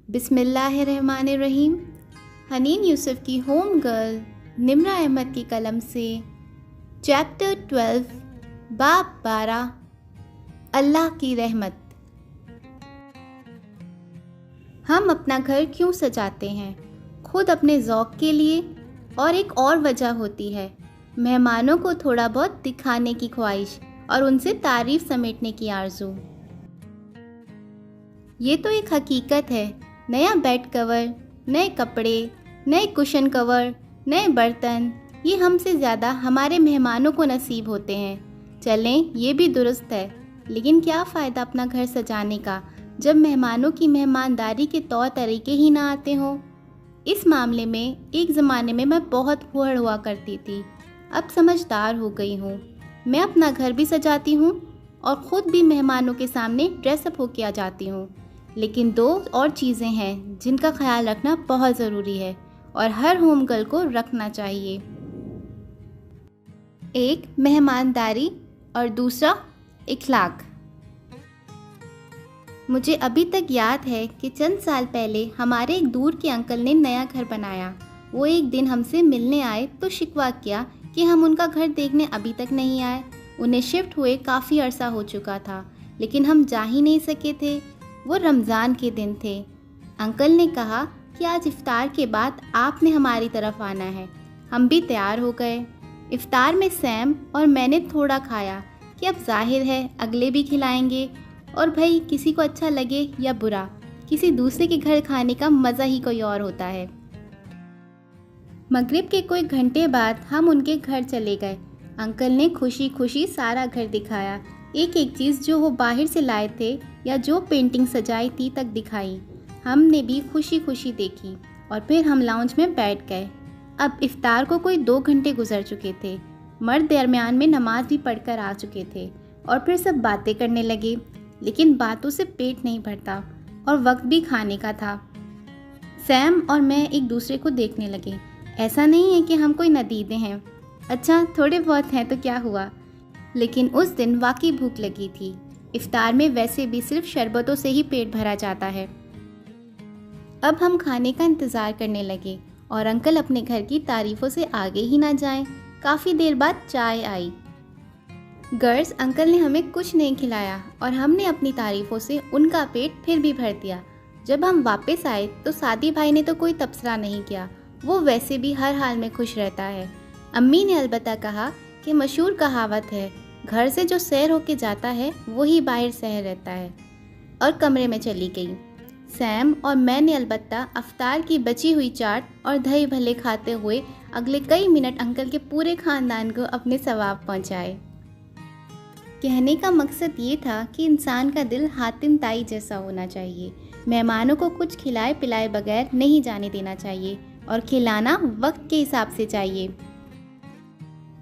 बिस्मिल्लाहिर्रहमानिर्रहीम। हनीन यूसुफ की home girl Nimra Ahmad की कलम से चैप्टर 12 बाब 12 अल्लाह की रहमत। हम अपना घर क्यों सजाते हैं? खुद अपने ज़ौक़ के लिए, और एक और वजह होती है मेहमानों को थोड़ा बहुत दिखाने की ख्वाहिश और उनसे तारीफ़ समेटने की आरज़ू। ये तो एक हकीकत है। नया बेड कवर, नए कपड़े, नए कुशन कवर, नए बर्तन, ये हमसे ज़्यादा हमारे मेहमानों को नसीब होते हैं। चलें, ये भी दुरुस्त है, लेकिन क्या फ़ायदा अपना घर सजाने का जब मेहमानों की मेहमानदारी के तौर तरीके ही ना आते हों। इस मामले में एक ज़माने में मैं बहुत फूहड़ हुआ करती थी। अब समझदार हो गई हूँ। मैं अपना घर भी सजाती हूँ और ख़ुद भी मेहमानों के सामने ड्रेसअप होके आ जाती हूँ। लेकिन दो और चीज़ें हैं जिनका ख्याल रखना बहुत ज़रूरी है और हर होम गर्ल को रखना चाहिए। एक मेहमानदारी और दूसरा इखलाक। मुझे अभी तक याद है कि चंद साल पहले हमारे एक दूर के अंकल ने नया घर बनाया। वो एक दिन हमसे मिलने आए तो शिकवा किया कि हम उनका घर देखने अभी तक नहीं आए। उन्हें शिफ्ट हुए काफ़ी अरसा हो चुका था, लेकिन हम जा ही नहीं सके थे। वो रमज़ान के दिन थे। अंकल ने कहा कि आज इफ्तार के बाद आपने हमारी तरफ आना है। हम भी तैयार हो गए। इफ्तार में सैम और मैंने थोड़ा खाया कि अब जाहिर है अगले भी खिलाएंगे, और भाई किसी को अच्छा लगे या बुरा, किसी दूसरे के घर खाने का मज़ा ही कोई और होता है। मगरिब के कोई घंटे बाद हम उनके घर चले गए। अंकल ने खुशी खुशी सारा घर दिखाया, एक एक चीज़ जो वो बाहर से लाए थे या जो पेंटिंग सजाई थी तक दिखाई। हमने भी खुशी खुशी देखी और फिर हम लाउंज में बैठ गए। अब इफ्तार को कोई 2 घंटे गुजर चुके थे। मर्द दरमियान में नमाज भी पढ़कर आ चुके थे और फिर सब बातें करने लगे, लेकिन बातों से पेट नहीं भरता और वक्त भी खाने का था। सैम और मैं एक दूसरे को देखने लगे। ऐसा नहीं है कि हम कोई नदीदे हैं, अच्छा थोड़े बहुत हैं तो क्या हुआ, लेकिन उस दिन वाकई भूख लगी थी। इफ्तार में वैसे भी सिर्फ शरबतों से ही पेट भरा जाता है। अब हम खाने का इंतज़ार करने लगे और अंकल अपने घर की तारीफ़ों से आगे ही ना जाएं। काफ़ी देर बाद चाय आई। गर्ल्स, अंकल ने हमें कुछ नहीं खिलाया और हमने अपनी तारीफ़ों से उनका पेट फिर भी भर दिया। जब हम वापस आए तो सादी भाई ने तो कोई तबसरा नहीं किया। वो वैसे भी हर हाल में खुश रहता है। अम्मी ने अलबत्ता कहा कि मशहूर कहावत है, घर से जो सैर होके जाता है वही बाहर सहर रहता है, और कमरे में चली गई। सैम और मैंने अलबत्ता अफ्तार की बची हुई चाट और दही भल्ले खाते हुए अगले कई मिनट अंकल के पूरे ख़ानदान को अपने सवाब पहुंचाए। कहने का मकसद ये था कि इंसान का दिल हातिम ताई जैसा होना चाहिए। मेहमानों को कुछ खिलाए पिलाए बगैर नहीं जाने देना चाहिए, और खिलाना वक्त के हिसाब से चाहिए।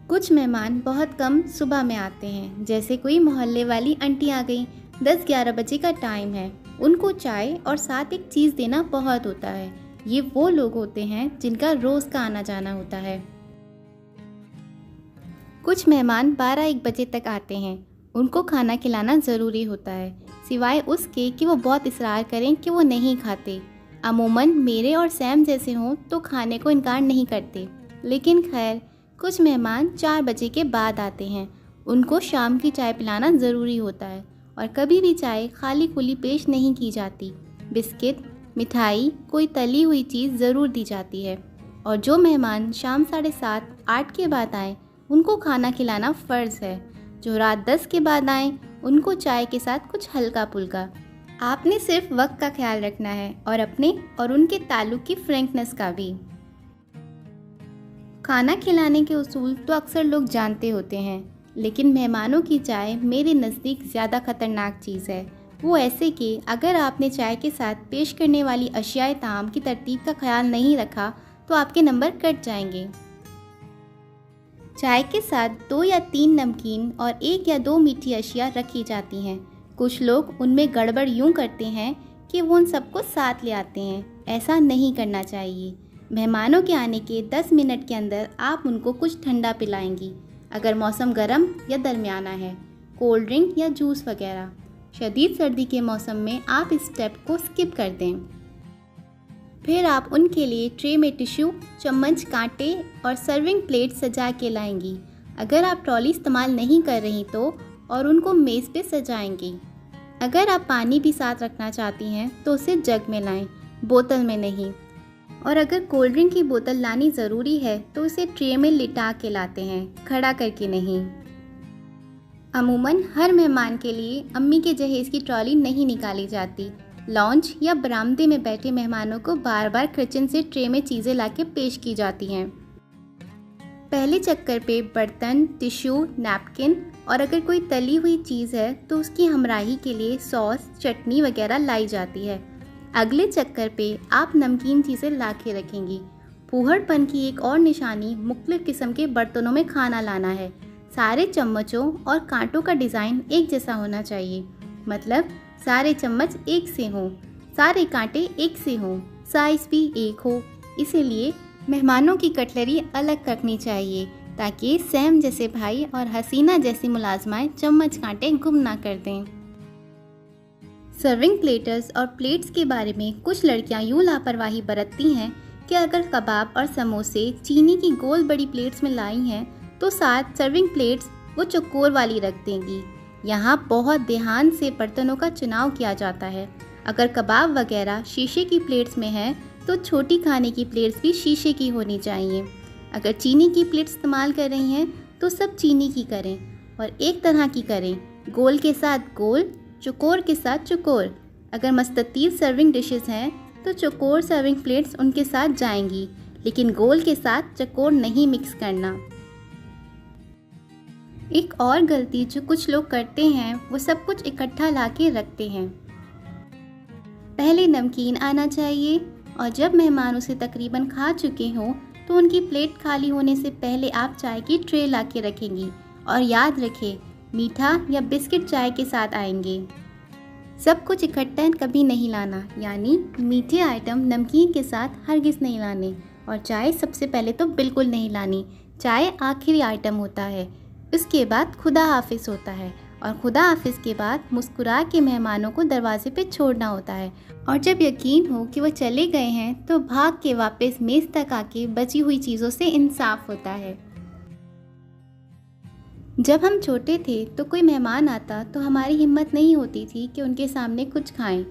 कुछ मेहमान बहुत कम सुबह में आते हैं, जैसे कोई मोहल्ले वाली आंटी आ गई। 10-11 बजे का टाइम है। उनको चाय और साथ एक चीज़ देना बहुत होता है। ये वो लोग होते हैं जिनका रोज़ का आना जाना होता है। कुछ मेहमान 12-1 बजे तक आते हैं। उनको खाना खिलाना ज़रूरी होता है, सिवाय उसके कि वो बहुत इसरार करें कि वो नहीं खाते। अमूमन मेरे और सैम जैसे हों तो खाने को इनकार नहीं करते, लेकिन खैर कुछ मेहमान 4 बजे के बाद आते हैं। उनको शाम की चाय पिलाना ज़रूरी होता है, और कभी भी चाय खाली खुली पेश नहीं की जाती। बिस्किट, मिठाई, कोई तली हुई चीज़ ज़रूर दी जाती है। और जो मेहमान शाम 7:30-8 के बाद आएँ उनको खाना खिलाना फ़र्ज़ है। जो रात 10 के बाद आएँ उनको चाय के साथ कुछ हल्का फुल्का। आपने सिर्फ वक्त का ख्याल रखना है और अपने और उनके ताल्लुक़ की फ्रैंकनेस का भी। खाना खिलाने के उसूल तो अक्सर लोग जानते होते हैं, लेकिन मेहमानों की चाय मेरे नज़दीक ज़्यादा ख़तरनाक चीज़ है। वो ऐसे कि अगर आपने चाय के साथ पेश करने वाली अशियाए ताम की तरतीब का ख्याल नहीं रखा तो आपके नंबर कट जाएंगे। चाय के साथ 2 या 3 नमकीन और 1 या 2 मीठी अशिया रखी जाती हैं। कुछ लोग उनमें गड़बड़ यूँ करते हैं कि वो उन सबको साथ ले आते हैं। ऐसा नहीं करना चाहिए। मेहमानों के आने के 10 मिनट के अंदर आप उनको कुछ ठंडा पिलाएंगी, अगर मौसम गर्म या दरमियाना है, कोल्ड ड्रिंक या जूस वगैरह। शदीद सर्दी के मौसम में आप इस स्टेप को स्किप कर दें। फिर आप उनके लिए ट्रे में टिश्यू, चम्मच, कांटे और सर्विंग प्लेट सजा के लाएंगी। अगर आप ट्रॉली इस्तेमाल नहीं कर रही तो, और उनको मेज़ पे सजाएंगी। अगर आप पानी भी साथ रखना चाहती हैं तो उसे जग में लाएं, बोतल में नहीं। और अगर कोल्ड ड्रिंक की बोतल लानी ज़रूरी है तो उसे ट्रे में लिटा के लाते हैं, खड़ा करके नहीं। अमूमन हर मेहमान के लिए अम्मी के जहेज़ की ट्रॉली नहीं निकाली जाती। लॉन्च या बरामदे में बैठे मेहमानों को बार बार किचन से ट्रे में चीज़ें लाके पेश की जाती हैं। पहले चक्कर पे बर्तन, टिश्यू, नैपकिन और अगर कोई तली हुई चीज़ है तो उसकी हमराही के लिए सॉस, चटनी वगैरह लाई जाती है। अगले चक्कर पे आप नमकीन चीज़ें ला के रखेंगी। फूहड़पन की एक और निशानी मुख्तलिफ किस्म के बर्तनों में खाना लाना है। सारे चम्मचों और कांटों का डिज़ाइन एक जैसा होना चाहिए, मतलब सारे चम्मच एक से हों, सारे कांटे एक से हों, साइज़ भी एक हो। इसीलिए मेहमानों की कटलरी अलग रखनी चाहिए ताकि सैम जैसे भाई और हसीना जैसी मुलाजमाएं चम्मच कांटे गुम ना कर दें। सर्विंग प्लेटर्स और प्लेट्स के बारे में कुछ लड़कियां यूँ लापरवाही बरतती हैं कि अगर कबाब और समोसे चीनी की गोल बड़ी प्लेट्स में लाई हैं तो साथ सर्विंग प्लेट्स वो चौकोर वाली रख देंगी। यहाँ बहुत ध्यान से बर्तनों का चुनाव किया जाता है। अगर कबाब वगैरह शीशे की प्लेट्स में है तो छोटी खाने की प्लेट्स भी शीशे की होनी चाहिए। अगर चीनी की प्लेट इस्तेमाल कर रही हैं तो सब चीनी की करें और एक तरह की करें, गोल के साथ गोल, चौकोर के साथ चौकोर। अगर मस्ततील सर्विंग डिशेस हैं तो चौकोर सर्विंग प्लेट्स उनके साथ जाएंगी, लेकिन गोल के साथ चौकोर नहीं मिक्स करना। एक और गलती जो कुछ लोग करते हैं वो सब कुछ इकट्ठा लाके रखते हैं। पहले नमकीन आना चाहिए और जब मेहमान उसे तकरीबन खा चुके हों तो उनकी प्लेट खाली होने से पहले आप चाय की ट्रे लाके रखेंगी। और याद रखें, मीठा या बिस्किट चाय के साथ आएंगे। सब कुछ इकट्ठा कभी नहीं लाना, यानी मीठे आइटम नमकीन के साथ हरगिज़ नहीं लाने और चाय सबसे पहले तो बिल्कुल नहीं लानी। चाय आखिरी आइटम होता है, उसके बाद खुदा हाफिज़ होता है और खुदा हाफिज़ के बाद मुस्कुरा के मेहमानों को दरवाजे पे छोड़ना होता है। और जब यकीन हो कि वो चले गए हैं तो भाग के वापस मेज़ तक आके बची हुई चीज़ों से इंसाफ होता है। जब हम छोटे थे तो कोई मेहमान आता तो हमारी हिम्मत नहीं होती थी कि उनके सामने कुछ खाएं।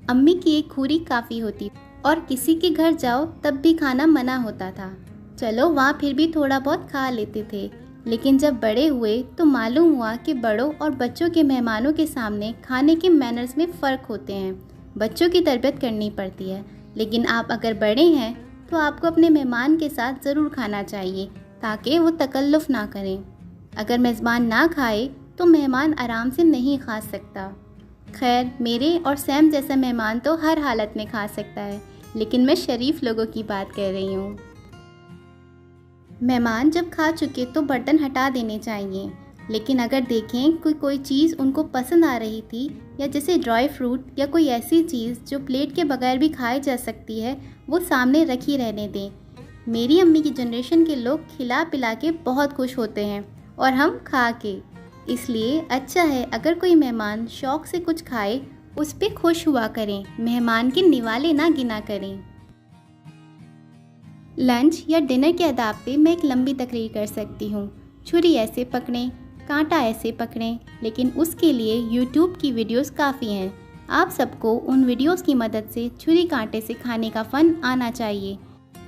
अम्मी की एक खूरी काफ़ी होती और किसी के घर जाओ तब भी खाना मना होता था। चलो वहाँ फिर भी थोड़ा बहुत खा लेते थे, लेकिन जब बड़े हुए तो मालूम हुआ कि बड़ों और बच्चों के मेहमानों के सामने खाने के मैनर्स में फ़र्क होते हैं। बच्चों की तरबियत करनी पड़ती है, लेकिन आप अगर बड़े हैं तो आपको अपने मेहमान के साथ ज़रूर खाना चाहिए ताकि वो तकल्लुफ़ ना करें। अगर मेज़बान ना खाए तो मेहमान आराम से नहीं खा सकता। खैर, मेरे और सैम जैसा मेहमान तो हर हालत में खा सकता है, लेकिन मैं शरीफ लोगों की बात कर रही हूँ। मेहमान जब खा चुके तो बर्तन हटा देने चाहिए, लेकिन अगर देखें कोई चीज़ उनको पसंद आ रही थी या जैसे ड्राई फ्रूट या कोई ऐसी चीज़ जो प्लेट के बगैर भी खाई जा सकती है, वो सामने रखी रहने दें। मेरी अम्मी की जनरेशन के लोग खिला पिला के बहुत खुश होते हैं और हम खा के। इसलिए अच्छा है अगर कोई मेहमान शौक़ से कुछ खाए, उस पर खुश हुआ करें, मेहमान के निवाले ना गिना करें। लंच या डिनर के आदाब पे मैं एक लंबी तकरीर कर सकती हूँ। छुरी ऐसे पकड़ें, कांटा ऐसे पकड़ें, लेकिन उसके लिए YouTube की वीडियोस काफ़ी हैं। आप सबको उन वीडियोस की मदद से छुरी कांटे से खाने का फ़न आना चाहिए।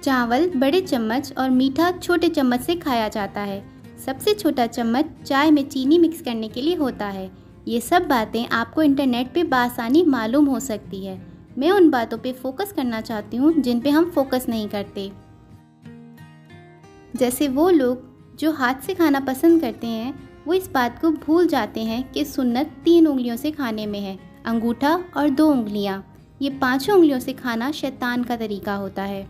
चावल बड़े चम्मच और मीठा छोटे चम्मच से खाया जाता है। सबसे छोटा चम्मच चाय में चीनी मिक्स करने के लिए होता है। ये सब बातें आपको इंटरनेट पे बासानी मालूम हो सकती है। मैं उन बातों पे फोकस करना चाहती हूँ जिन पे हम फोकस नहीं करते। जैसे वो लोग जो हाथ से खाना पसंद करते हैं, वो इस बात को भूल जाते हैं कि सुन्नत 3 उंगलियों से खाने में है, अंगूठा और 2 उंगलियां। ये 5 उंगलियों से खाना शैतान का तरीका होता है।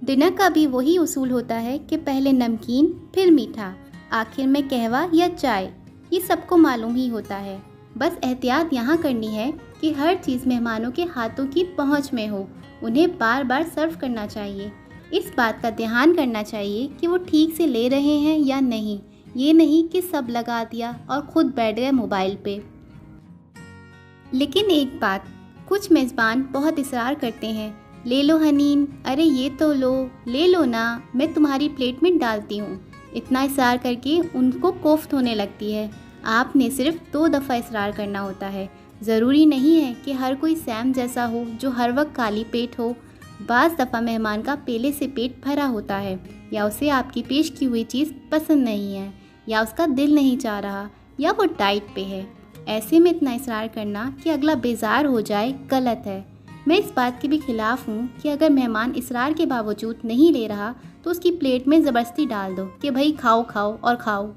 डिनर का भी वही उसूल होता है कि पहले नमकीन, फिर मीठा, आखिर में कहवा या चाय। ये सबको मालूम ही होता है। बस एहतियात यहाँ करनी है कि हर चीज़ मेहमानों के हाथों की पहुँच में हो। उन्हें बार बार सर्व करना चाहिए। इस बात का ध्यान करना चाहिए कि वो ठीक से ले रहे हैं या नहीं। ये नहीं कि सब लगा दिया और खुद बैठ गए मोबाइल पे। लेकिन एक बात, कुछ मेज़बान बहुत इसरार करते हैं, ले लो हनीन, अरे ये तो लो, ले लो ना, मैं तुम्हारी प्लेट में डालती हूँ। इतना इसरार करके उनको कोफ्त होने लगती है। आपने सिर्फ 2 दफ़ा इसरार करना होता है। ज़रूरी नहीं है कि हर कोई सैम जैसा हो जो हर वक्त खाली पेट हो। बाज़ दफ़ा मेहमान का पहले से पेट भरा होता है, या उसे आपकी पेश की हुई चीज़ पसंद नहीं है, या उसका दिल नहीं चाह रहा, या वो डाइट पे है। ऐसे में इतना इसरार करना कि अगला बेजार हो जाए गलत है। मैं इस बात के भी खिलाफ़ हूँ कि अगर मेहमान इसरार के बावजूद नहीं ले रहा तो उसकी प्लेट में ज़बरदस्ती डाल दो कि भाई खाओ खाओ और खाओ।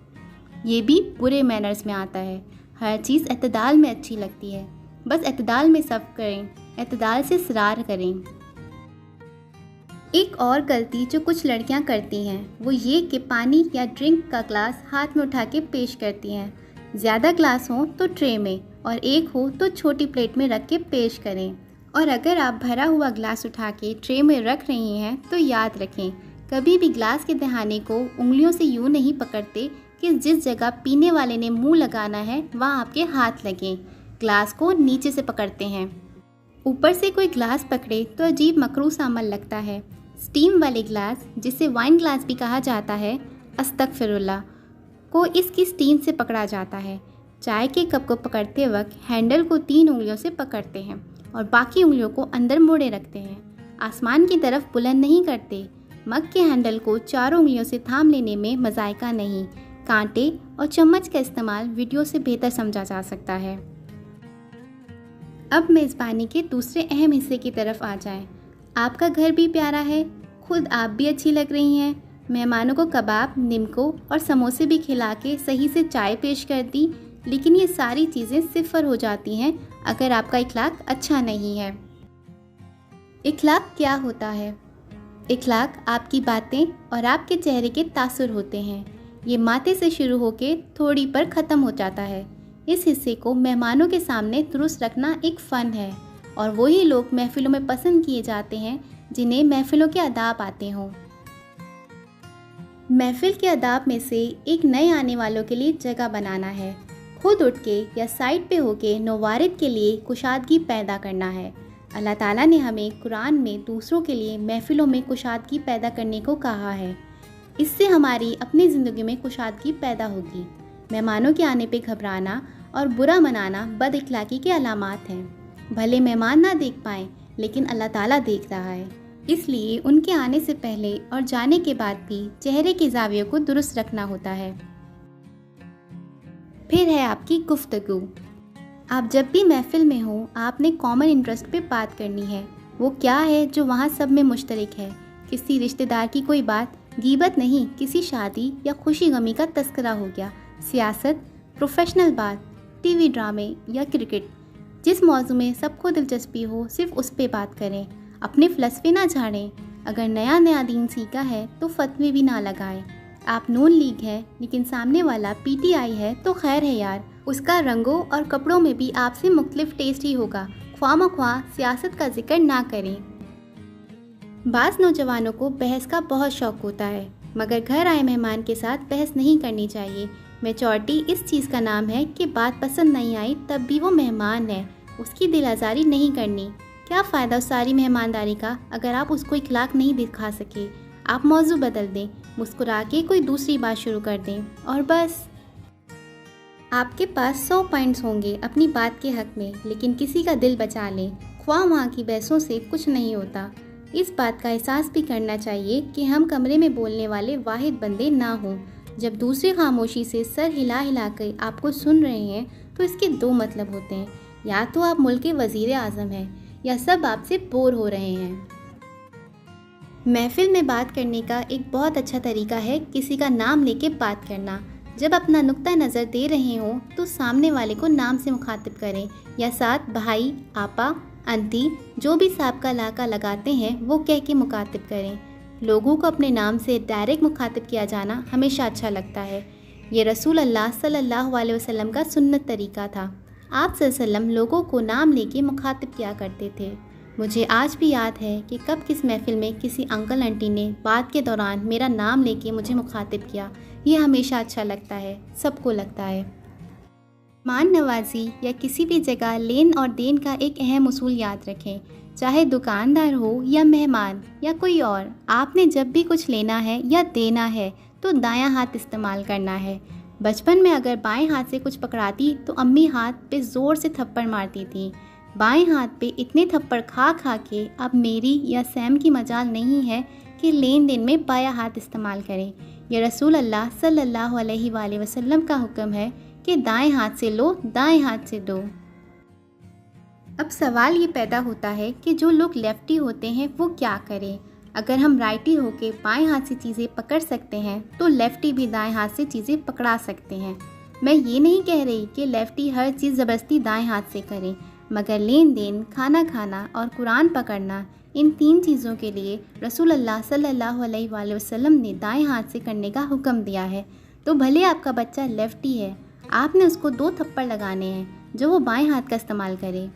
ये भी बुरे मैनर्स में आता है। हर चीज़ एतदाल में अच्छी लगती है। बस एतदाल में सब करें, एतदाल से इसरार करें। एक और गलती जो कुछ लड़कियां करती हैं वो ये कि पानी या ड्रिंक का ग्लास हाथ में उठा के पेश करती हैं। ज़्यादा ग्लास हो तो ट्रे में और एक हो तो छोटी प्लेट में रख के पेश करें। और अगर आप भरा हुआ ग्लास उठा के ट्रे में रख रही हैं तो याद रखें, कभी भी ग्लास के दहाने को उंगलियों से यूँ नहीं पकड़ते कि जिस जगह पीने वाले ने मुंह लगाना है वहाँ आपके हाथ लगें। ग्लास को नीचे से पकड़ते हैं। ऊपर से कोई ग्लास पकड़े तो अजीब मकरूह सा अमल लगता है। स्टीम वाले ग्लास, जिसे वाइन ग्लास भी कहा जाता है, अस्तगफिरुल्लाह, को इसकी स्टीम से पकड़ा जाता है। चाय के कप को पकड़ते वक्त हैंडल को 3 उंगलियों से पकड़ते हैं और बाकी उंगलियों को अंदर मोड़े रखते हैं। आसमान की तरफ बुलंद नहीं करते। मग के हैंडल को 4 उंगलियों से थाम लेने में मज़ायका नहीं। कांटे और चम्मच का इस्तेमाल वीडियो से बेहतर समझा जा सकता है। अब मेज़बानी के दूसरे अहम हिस्से की तरफ आ जाएं। आपका घर भी प्यारा है, खुद आप भी अच्छी लग रही हैं। मेहमानों को कबाब, निमको और समोसे भी खिला के सही से चाय पेश कर दी, लेकिन ये सारी चीज़ें सिफर हो जाती हैं अगर आपका इखलाक अच्छा नहीं है। इखलाक क्या होता है? इखलाक आपकी बातें और आपके चेहरे के तासुर होते हैं। ये माथे से शुरू होकर थोड़ी पर ख़त्म हो जाता है। इस हिस्से को मेहमानों के सामने दुरुस्त रखना एक फ़न है और वही लोग महफ़िलों में पसंद किए जाते हैं जिन्हें महफ़िलों के आदाब आते हों। महफ़िल के आदाब में से एक नए आने वालों के लिए जगह बनाना है। खुद उठ के या साइड पे होके नौवारिद के लिए कुशादगी पैदा करना है। अल्लाह ताला ने हमें कुरान में दूसरों के लिए महफ़िलों में कुशादगी पैदा करने को कहा है। इससे हमारी अपनी ज़िंदगी में कुशादगी पैदा होगी। मेहमानों के आने पे घबराना और बुरा मनाना बद इखलाकी के अलामात हैं। भले मेहमान ना देख पाएँ, लेकिन अल्लाह ताला देख रहा है, इसलिए उनके आने से पहले और जाने के बाद भी चेहरे के ज़ावियों को दुरुस्त रखना होता है। फिर है आपकी गुफ्तगू। आप जब भी महफिल में हो, आपने कॉमन इंटरेस्ट पे बात करनी है। वो क्या है जो वहाँ सब में मुश्तरक है? किसी रिश्तेदार की कोई बात, गीबत नहीं, किसी शादी या खुशी गमी का तस्करा हो गया, सियासत, प्रोफेशनल बात, टीवी ड्रामे या क्रिकेट। जिस मौजू में सबको दिलचस्पी हो सिर्फ उस पे बात करें। अपने फ़लसफ़े ना झाड़ें। अगर नया दीन सीखा है तो फतवे भी ना लगाएं। आप नून लीग है लेकिन सामने वाला पीटीआई है तो खैर है यार, उसका रंगों और कपड़ों में भी आपसे मुख्तलिफ टेस्ट ही होगा। ख्वामख्वाह सियासत का जिक्र ना करें। बाज़ नौजवानों को बहस का बहुत शौक़ होता है, मगर घर आए मेहमान के साथ बहस नहीं करनी चाहिए। मैच्योरिटी इस चीज़ का नाम है कि बात पसंद नहीं आई तब भी वो मेहमान है, उसकी दिल आज़ारी नहीं करनी। क्या फ़ायदा उस सारी मेहमानदारी का अगर आप उसको इखलाक नहीं दिखा सके। आप मौजू बदल दें, मुस्कुरा के कोई दूसरी बात शुरू कर दें और बस। आपके पास 100 पॉइंट्स होंगे अपनी बात के हक़ में, लेकिन किसी का दिल बचा लें। ख्वाह वहाँ की बहसों से कुछ नहीं होता। इस बात का एहसास भी करना चाहिए कि हम कमरे में बोलने वाले वाहिद बंदे ना हों। जब दूसरे खामोशी से सर हिला हिला कर आपको सुन रहे हैं तो इसके 2 मतलब होते हैं, या तो आप मुल्क के वज़ीर आज़म हैं या सब आपसे बोर हो रहे हैं। महफिल में बात करने का एक बहुत अच्छा तरीका है किसी का नाम लेके बात करना। जब अपना नुक्ता नज़र दे रहे हों तो सामने वाले को नाम से मुखातिब करें या साथ भाई, आपा, आंटी, जो भी साहब का लाका लगाते हैं वो कह के मुखातिब करें। लोगों को अपने नाम से डायरेक्ट मुखातिब किया जाना हमेशा अच्छा लगता है। ये रसूल अल्लाह सल्लल्लाहु अलैहि वसल्लम का सुन्नत तरीका था। आप सल्लल्लाहु अलैहि वसल्लम लोगों को नाम लेके मुखातिब किया करते थे। मुझे आज भी याद है कि कब किस महफिल में किसी अंकल आंटी ने बात के दौरान मेरा नाम लेके मुझे मुखातिब किया। ये हमेशा अच्छा लगता है, सबको लगता है। मान नवाजी या किसी भी जगह लेन और देन का एक अहम उसूल याद रखें। चाहे दुकानदार हो या मेहमान या कोई और, आपने जब भी कुछ लेना है या देना है तो दायां हाथ इस्तेमाल करना है। बचपन में अगर बाएं हाथ से कुछ पकड़ाती तो अम्मी हाथ पे ज़ोर से थप्पड़ मारती थी। बाएं हाथ पे इतने थप्पड़ खा खा के अब मेरी या सैम की मजाल नहीं है कि लेन देन में बायां हाथ इस्तेमाल करें। यह रसूल अल्लाह सल्लल्लाहु अलैहि वसल्लम का हुक्म है कि दाएं हाथ से लो, दाएं हाथ से दो। अब सवाल ये पैदा होता है कि जो लोग लेफ्टी होते हैं वो क्या करें। अगर हम राइटी होके बाएं हाथ से चीज़ें पकड़ सकते हैं तो लेफ्टी भी दाएं हाथ से चीज़ें पकड़ा सकते हैं। मैं ये नहीं कह रही कि लेफ्टी हर चीज़ ज़बरदस्ती दाएं हाथ से करें, मगर लेन देन, खाना खाना और कुरान पकड़ना, इन 3 चीज़ों के लिए रसूल अल्लाह सल्लल्लाहु अलैहि वसल्लम ने दाएं हाथ से करने का हुक्म दिया है। तो भले आपका बच्चा लेफ्टी है, आपने उसको 2 थप्पड़ लगाने हैं जो वो बाएं हाथ का इस्तेमाल करे।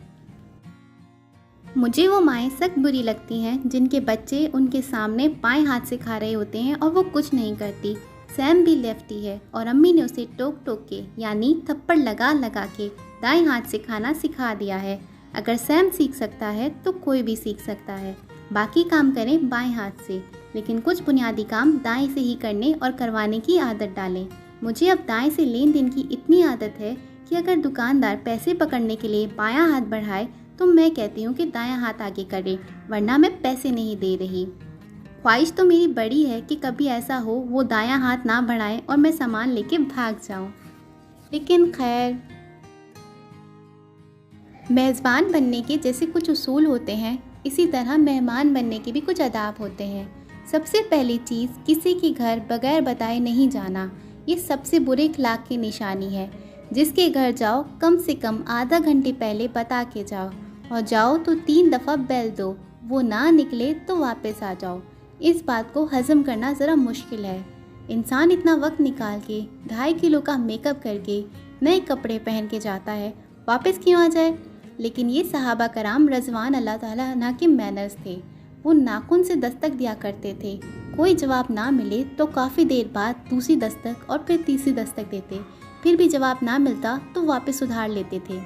मुझे वो माएँ सख्त बुरी लगती हैं जिनके बच्चे उनके सामने बाएं हाथ से खा रहे होते हैं और वो कुछ नहीं करती। सैम भी लेफ्टी है और अम्मी ने उसे टोक टोक के यानी थप्पड़ लगा लगा के दाएं हाथ से खाना सिखा दिया है। अगर सैम सीख सकता है तो कोई भी सीख सकता है। बाकी काम करें बाएं हाथ से, लेकिन कुछ बुनियादी काम दाएं से ही करने और करवाने की आदत डालें। मुझे अब दाएं से लेन देन की इतनी आदत है कि अगर दुकानदार पैसे पकड़ने के लिए बायां हाथ बढ़ाए तो मैं कहती हूँ कि दायां हाथ आगे करें, वरना मैं पैसे नहीं दे रही। ख्वाहिश तो मेरी बड़ी है कि कभी ऐसा हो वो दायां हाथ ना बढ़ाएं और मैं सामान लेके भाग जाऊँ। लेकिन खैर, मेज़बान बनने के जैसे कुछ उसूल होते हैं, इसी तरह मेहमान बनने के भी कुछ आदाब होते हैं। सबसे पहली चीज़, किसी के घर बगैर बताए नहीं जाना। ये सबसे बुरे अखलाक की निशानी है। जिसके घर जाओ कम से कम आधा घंटे पहले बता के जाओ, और जाओ तो 3 दफ़ा बेल दो, वो ना निकले तो वापस आ जाओ। इस बात को हज़म करना ज़रा मुश्किल है। इंसान इतना वक्त निकाल के 2.5 किलो का मेकअप करके नए कपड़े पहन के जाता है, वापस क्यों आ जाए। लेकिन ये सहाबा कराम रज़वान अल्लाह ताला अन्हा के मैनर्स थे। वो नाखून से दस्तक दिया करते थे। कोई जवाब ना मिले तो काफ़ी देर बाद दूसरी दस्तक और फिर तीसरी दस्तक देते। फिर भी जवाब ना मिलता तो वापस उधार लेते थे।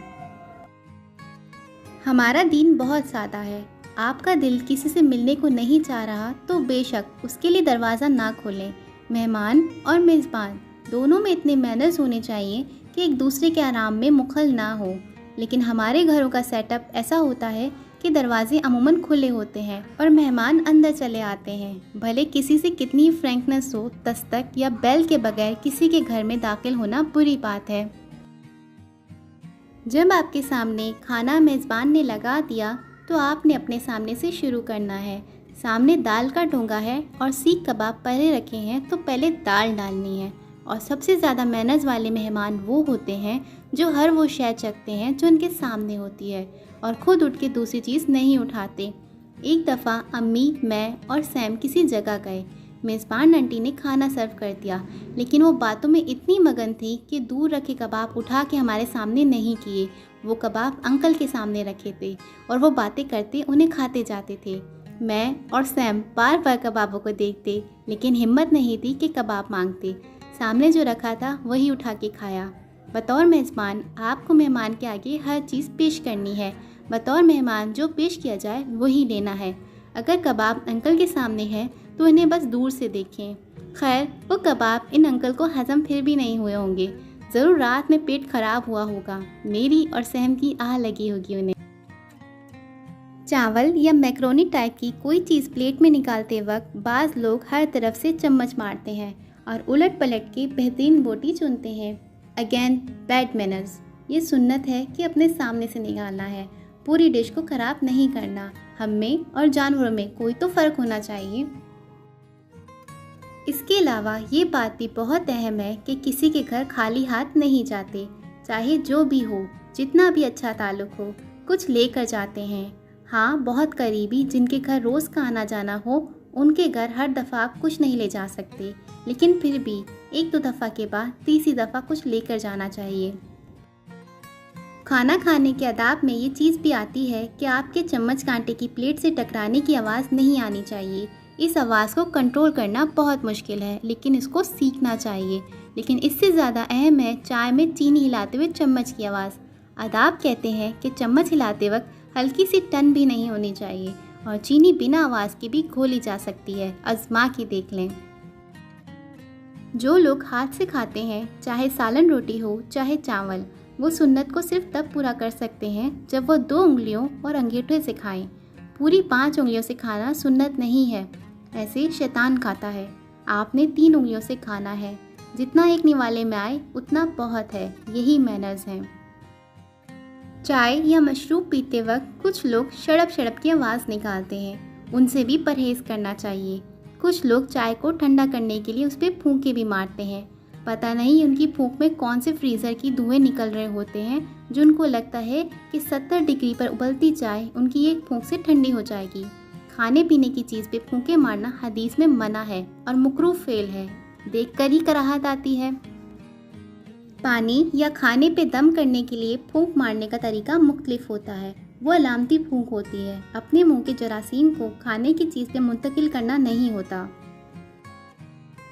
हमारा दीन बहुत सादा है। आपका दिल किसी से मिलने को नहीं चाह रहा तो बेशक उसके लिए दरवाज़ा ना खोलें। मेहमान और मेज़बान दोनों में इतने मैनर्स होने चाहिए कि एक दूसरे के आराम में मुखल ना हो। लेकिन हमारे घरों का सेटअप ऐसा होता है कि दरवाजे अमूमन खुले होते हैं और मेहमान अंदर चले आते हैं। भले किसी से कितनी फ्रैंकनेस हो, दस्तक या बेल के बगैर किसी के घर में दाखिल होना बुरी बात है। जब आपके सामने खाना मेज़बान ने लगा दिया तो आपने अपने सामने से शुरू करना है। सामने दाल का डोंगा है और सीख कबाब पहले रखे हैं तो पहले दाल डालनी है। और सबसे ज़्यादा मैनर्स वाले मेहमान वो होते हैं जो हर वो शय चखते हैं जो उनके सामने होती है और ख़ुद उठ के दूसरी चीज़ नहीं उठाते। एक दफ़ा अम्मी, मैं और सैम किसी जगह गए। मेज़बान आंटी ने खाना सर्व कर दिया, लेकिन वो बातों में इतनी मगन थी कि दूर रखे कबाब उठा के हमारे सामने नहीं किए। वो कबाब अंकल के सामने रखे थे और वो बातें करते उन्हें खाते जाते थे। मैं और सैम बार बार कबाबों को देखते, लेकिन हिम्मत नहीं थी कि कबाब मांगते। सामने जो रखा था वही उठा के खाया। बतौर मेज़बान आपको मेहमान के आगे हर चीज़ पेश करनी है। बतौर मेहमान जो पेश किया जाए वही लेना है। अगर कबाब अंकल के सामने है तो इन्हें बस दूर से देखें। खैर, वो कबाब इन अंकल को हज़म फिर भी नहीं हुए होंगे। ज़रूर रात में पेट खराब हुआ होगा। मेरी और सहम की आह लगी होगी उन्हें। चावल या मैक्रोनी टाइप की कोई चीज़ प्लेट में निकालते वक्त बाज़ लोग हर तरफ से चम्मच मारते हैं और उलट पलट के बेहतरीन बोटी चुनते हैं। Again bad manners. ये सुन्नत है कि अपने सामने से निकालना है। पूरी डिश को ख़राब नहीं करना। हम में और जानवरों में कोई तो फ़र्क होना चाहिए। इसके अलावा ये बात भी बहुत अहम है कि किसी के घर खाली हाथ नहीं जाते। चाहे जो भी हो, जितना भी अच्छा ताल्लुक़ हो, कुछ लेकर जाते हैं। हाँ, बहुत करीबी जिनके घर रोज़ का आना जाना हो, उनके घर हर दफ़ा आप कुछ नहीं ले जा सकते, लेकिन फिर भी 1-2 दफ़ा के बाद तीसरी दफ़ा कुछ लेकर जाना चाहिए। खाना खाने के आदाब में ये चीज़ भी आती है कि आपके चम्मच कांटे की प्लेट से टकराने की आवाज़ नहीं आनी चाहिए। इस आवाज़ को कंट्रोल करना बहुत मुश्किल है, लेकिन इसको सीखना चाहिए। लेकिन इससे ज़्यादा अहम है चाय में चीनी हिलाते हुए चम्मच की आवाज़। आदाब कहते हैं कि चम्मच हिलाते वक्त हल्की सी टन भी नहीं होनी चाहिए और चीनी बिना आवाज़ के भी घोली जा सकती है। आजमा के देख लें। जो लोग हाथ से खाते हैं, चाहे सालन रोटी हो चाहे चावल, वो सुन्नत को सिर्फ तब पूरा कर सकते हैं जब वो 2 उंगलियों और अंगूठे से खाएं। पूरी 5 उंगलियों से खाना सुन्नत नहीं है, ऐसे शैतान खाता है। आपने 3 उंगलियों से खाना है, जितना एक निवाले में आए उतना बहुत है। यही मैनर्स हैं। चाय या मशरूब पीते वक्त कुछ लोग शड़प शड़प की आवाज़ निकालते हैं, उनसे भी परहेज़ करना चाहिए। कुछ लोग चाय को ठंडा करने के लिए उस पर फूंके भी मारते हैं। पता नहीं उनकी फूंक में कौन से फ्रीज़र की धुएं निकल रहे होते हैं जो उनको लगता है कि 70 डिग्री पर उबलती चाय उनकी एक फूंक से ठंडी हो जाएगी। खाने पीने की चीज़ पे फूंके मारना हदीस में मना है और मुकरूह फेल है। देखकर ही कराहत आती है। पानी या खाने पे दम करने के लिए फूंक मारने का तरीका मुख्तलिफ होता है। वो अलामती फूंक होती है। अपने मुंह के जरासीम को खाने की चीज़ पे मुंतकिल करना नहीं होता।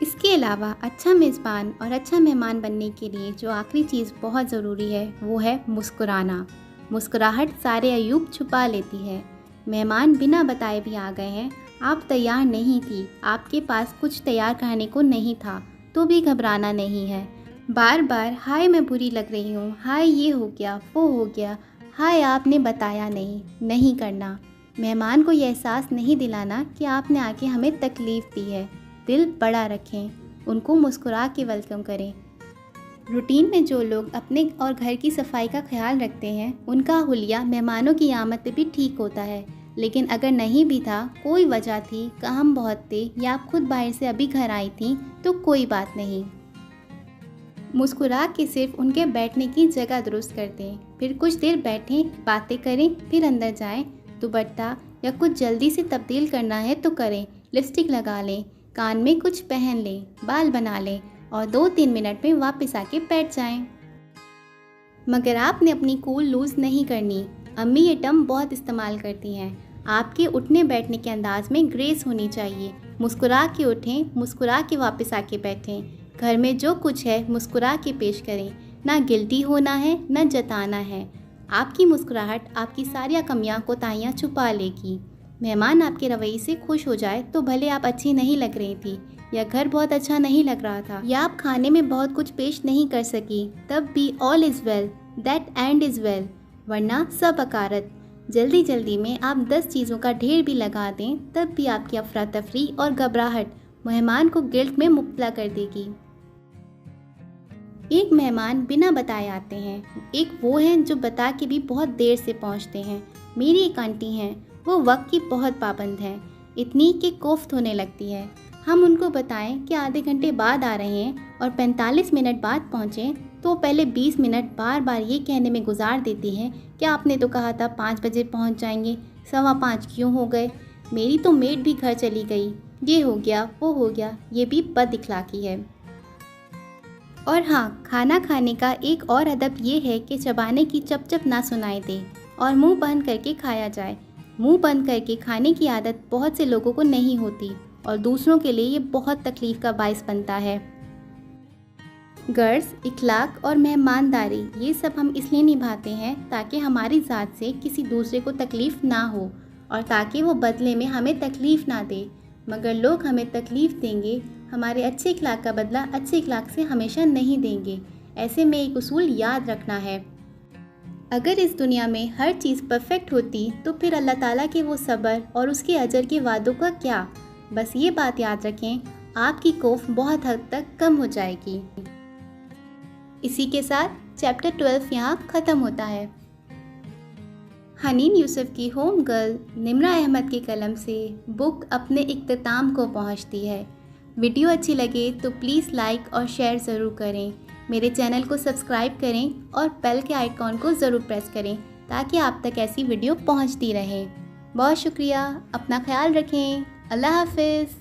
इसके अलावा अच्छा मेज़बान और अच्छा मेहमान बनने के लिए जो आखिरी चीज़ बहुत ज़रूरी है वो है मुस्कुराना। मुस्कुराहट सारे अयूब छुपा लेती है। मेहमान बिना बताए भी आ गए हैं, आप तैयार नहीं थी, आपके पास कुछ तैयार करने को नहीं था, तो भी घबराना नहीं है। बार बार हाय मैं बुरी लग रही हूँ, हाय ये हो गया वो हो गया, हाय आपने बताया नहीं करना। मेहमान को यह एहसास नहीं दिलाना कि आपने आके हमें तकलीफ़ दी है। दिल बड़ा रखें, उनको मुस्कुरा के वेलकम करें। रूटीन में जो लोग अपने और घर की सफाई का ख्याल रखते हैं, उनका हुलिया मेहमानों की आमद पे भी ठीक होता है। लेकिन अगर नहीं भी था, कोई वजह थी, काम बहुत थे या आप खुद बाहर से अभी घर आई थी, तो कोई बात नहीं। मुस्कुरा के सिर्फ उनके बैठने की जगह दुरुस्त कर दें, फिर कुछ देर बैठें, बातें करें, फिर अंदर जाएं। दुपट्टा या कुछ जल्दी से तब्दील करना है तो करें, लिपस्टिक लगा लें, कान में कुछ पहन लें, बाल बना लें और 2-3 मिनट में वापस आके बैठ जाएं। मगर आपने अपनी कूल लूज़ नहीं करनी। अम्मी ये टर्म बहुत इस्तेमाल करती हैं। आपके उठने बैठने के अंदाज में ग्रेस होनी चाहिए। मुस्कुरा के उठें, मुस्कुरा के वापस आके बैठें। घर में जो कुछ है मुस्कुरा के पेश करें। ना गिल्टी होना है, ना जताना है। आपकी मुस्कुराहट आपकी सारी कमियां कोताहियां छुपा लेगी। मेहमान आपके रवैये से खुश हो जाए तो भले आप अच्छी नहीं लग रही थी, या घर बहुत अच्छा नहीं लग रहा था, या आप खाने में बहुत कुछ पेश नहीं कर सकी, तब भी all is well, that and is well. वरना सब अकारत। जल्दी जल्दी में आप 10 चीज़ों का ढेर भी लगा दें, तब भी आपकी अफरा तफरी और घबराहट मेहमान को गिल्ट में मुब्तला कर देगी। एक मेहमान बिना बताए आते हैं, एक वो हैं जो बता के भी बहुत देर से पहुंचते हैं। मेरी एक आंटी हैं, वो वक्त की बहुत पाबंद हैं, इतनी कि कोफ्त होने लगती है। हम उनको बताएं कि आधे घंटे बाद आ रहे हैं और 45 मिनट बाद पहुँचें, तो पहले 20 मिनट बार बार ये कहने में गुजार देती हैं कि आपने तो कहा था 5 बजे पहुँच जाएंगे, 5:15 क्यों हो गए, मेरी तो मेड भी घर चली गई, ये हो गया वो हो गया। ये भी बद इखलाकी है। और हाँ, खाना खाने का एक और अदब ये है कि चबाने की चप चप ना सुनाई दे और मुंह बंद करके खाया जाए। मुंह बंद करके खाने की आदत बहुत से लोगों को नहीं होती और दूसरों के लिए ये बहुत तकलीफ़ का बाइस बनता है। गर्ज, इखलाक और मेहमानदारी ये सब हम इसलिए निभाते हैं ताकि हमारी ज़ात से किसी दूसरे को तकलीफ़ ना हो और ताकि वो बदले में हमें तकलीफ़ ना दे। मगर लोग हमें तकलीफ़ देंगे, हमारे अच्छे इखलाक का बदला अच्छे इखलाक से हमेशा नहीं देंगे। ऐसे में एक उसूल याद रखना है, अगर इस दुनिया में हर चीज़ परफेक्ट होती तो फिर अल्लाह ताला के वो सब्र और उसके अजर के वादों का क्या। बस ये बात याद रखें, आपकी खौफ बहुत हद तक कम हो जाएगी। इसी के साथ चैप्टर 12 यहाँ ख़त्म होता है। हनीन यूसुफ की होम गर्ल निम्रा अहमद के कलम से बुक अपने इख्तिताम को पहुँचती है। वीडियो अच्छी लगे तो प्लीज़ लाइक और शेयर ज़रूर करें। मेरे चैनल को सब्सक्राइब करें और बेल के आइकॉन को ज़रूर प्रेस करें ताकि आप तक ऐसी वीडियो पहुंचती रहे। बहुत शुक्रिया, अपना ख्याल रखें। अल्लाह हाफ़िज़।